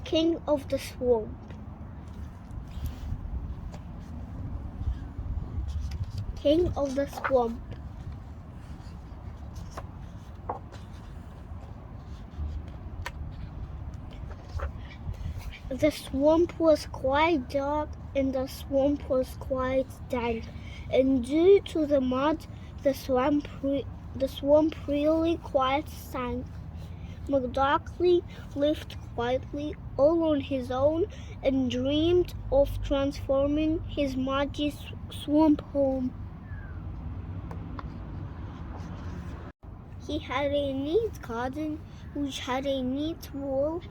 king of the swamp. King of the swamp. The swamp was quite dark and the swamp was quite dank, and due to the mud, the swamp really quite stank. McDuckley lived quietly all on his own and dreamed of transforming his muddy swamp home. He had a neat garden which had a neat wall.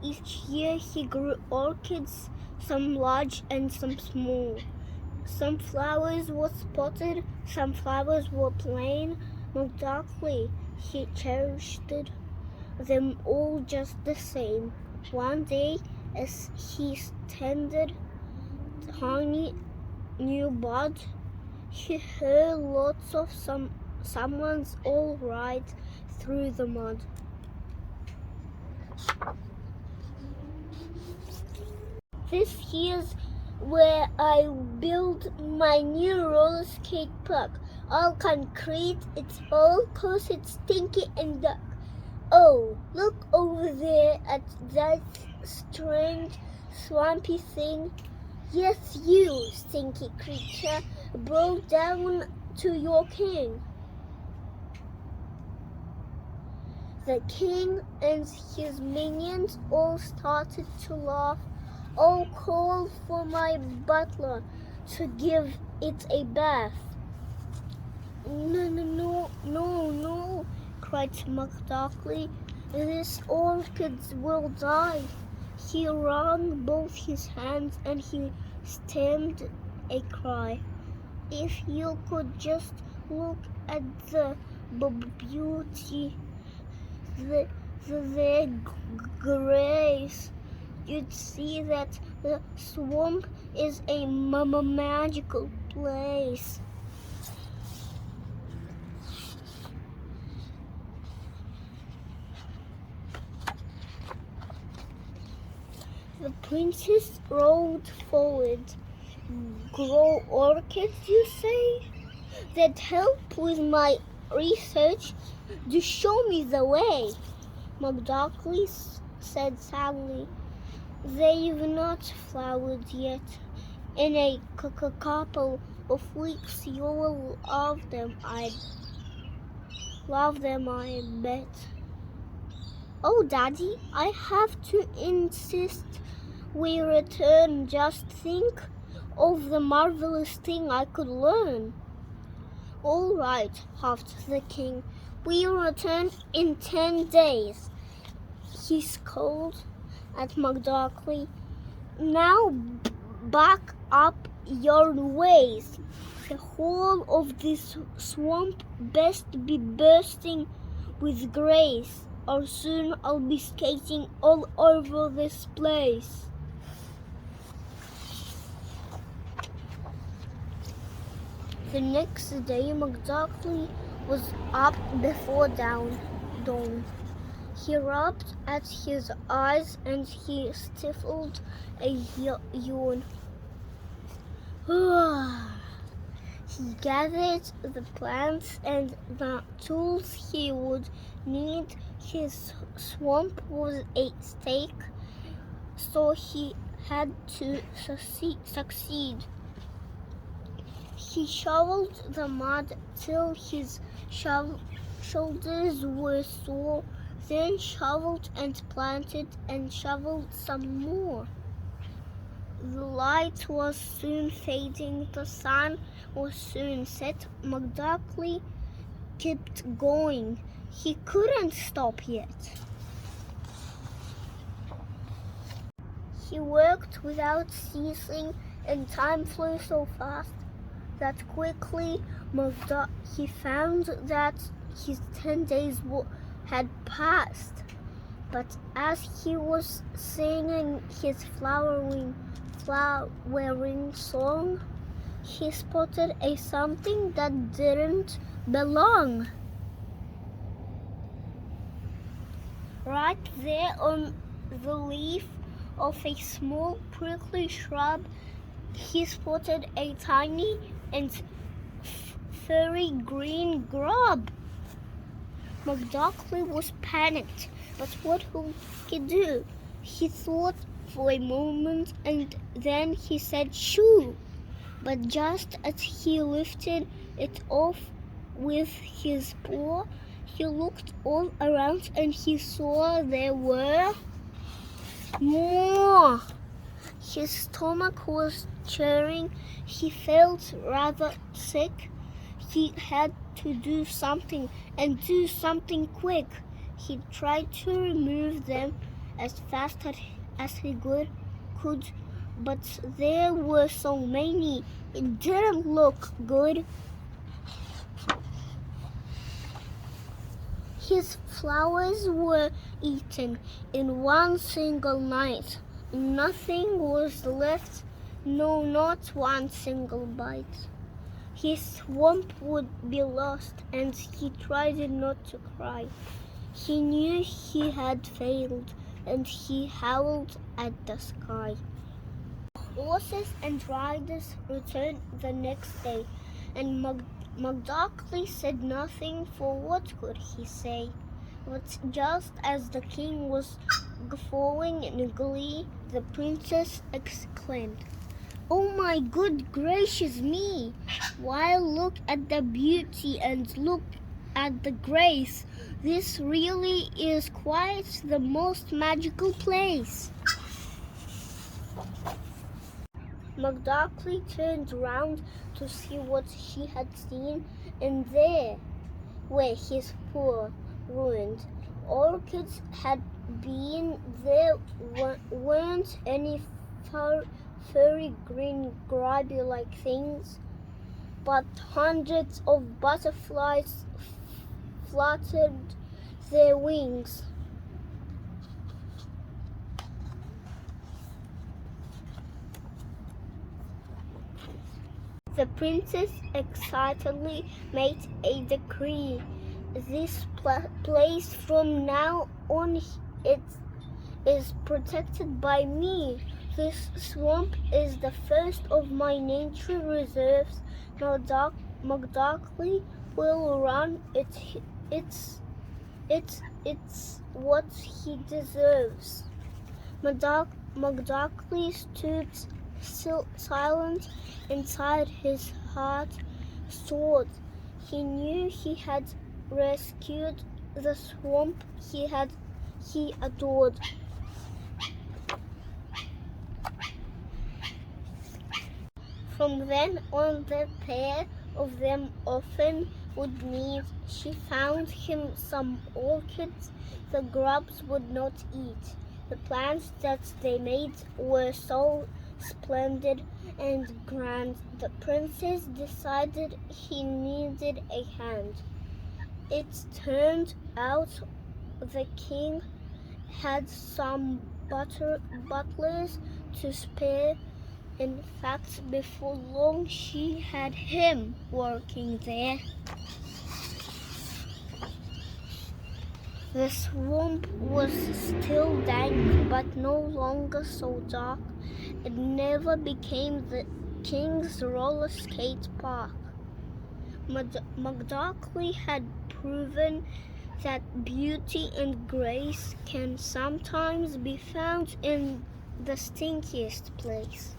Each year he grew orchids, some large and some small. Some flowers were spotted, some flowers were plain. McDuckley, he cherished them all just the same. One day, as he tended tiny new bud, he heard lots of someone's all right through the mud. This here's where I build my new roller skate park. All concrete, it's all 'cause it's stinky and dark. Oh, look over there at that strange swampy thing. Yes, you, stinky creature, brought down to your king. The king and his minions all started to laugh. All called for my butler to give it a bath. No, cried McDuckley. This orchid will die. He wrung both his hands and he stammered a cry. If you could just look at the beauty, the grace, you'd see that the swamp is a magical place. The princess rolled forward. Grow orchids, you say? That help with my research. Do show me the way, McDuckley said sadly. They've not flowered yet. In a couple of weeks you will love them, I bet. Oh, Daddy, I have to insist we return. Just think of the marvelous thing I could learn. All right, huffed the king. We'll return in 10 days. He scolded at McDuckley. Now back up your ways. The whole of this swamp best be bursting with grace, or soon I'll be skating all over this place. The next day, McDuckley was up before dawn. He rubbed at his eyes and he stifled a yawn. He gathered the plants and the tools he would need. His swamp was at stake, so he had to succeed. He shoveled the mud till his shoulders were sore, then shoveled and planted and shoveled some more. The light was soon fading, the sun was soon set. McDuckley kept going. He couldn't stop yet. He worked without ceasing, and time flew so fast that quickly he found that his 10 days had passed. But as he was singing his flowering song, he spotted a something that didn't belong. Right there on the leaf of a small prickly shrub, he spotted a tiny and furry green grub. McDuckly was panicked, but what could he do? He thought for a moment and then he said shoo. But just as he lifted it off with his paw, he looked all around and he saw there were more. His stomach was churning. He felt rather sick. He had to do something and do something quick. He tried to remove them as fast as he could, but there were so many. It didn't look good. His flowers were eaten in one single night. Nothing was left, no, not one single bite. His swamp would be lost, and he tried not to cry. He knew he had failed, and he howled at the sky. Horses and riders returned the next day, and McDuckly said nothing, for what could he say? But just as the king was guffawing in glee, the princess exclaimed, "Oh my good gracious me! Why, look at the beauty and look at the grace. This really is quite the most magical place." McDuckly turned round to see what he had seen, and there were his poor, ruined orchids had been. There weren't any furry green grubby-like things, but hundreds of butterflies fluttered their wings. The princess excitedly made a decree. "This place from now on it is protected by me. This swamp is the first of my nature reserves. McDuckly will run it. It's what he deserves." McDuckly stood silent. Inside his heart soared. He knew he had rescued the swamp he adored. From then on, the pair of them often would meet. She found him some orchids the grubs would not eat. The plans that they made were so splendid and grand, the princess decided he needed a hand. It turned out the king had some butlers to spare. In fact, before long she had him working there. The swamp was still dank, but no longer so dark. It never became the king's roller skate park. McDuckly had proven that beauty and grace can sometimes be found in the stinkiest place.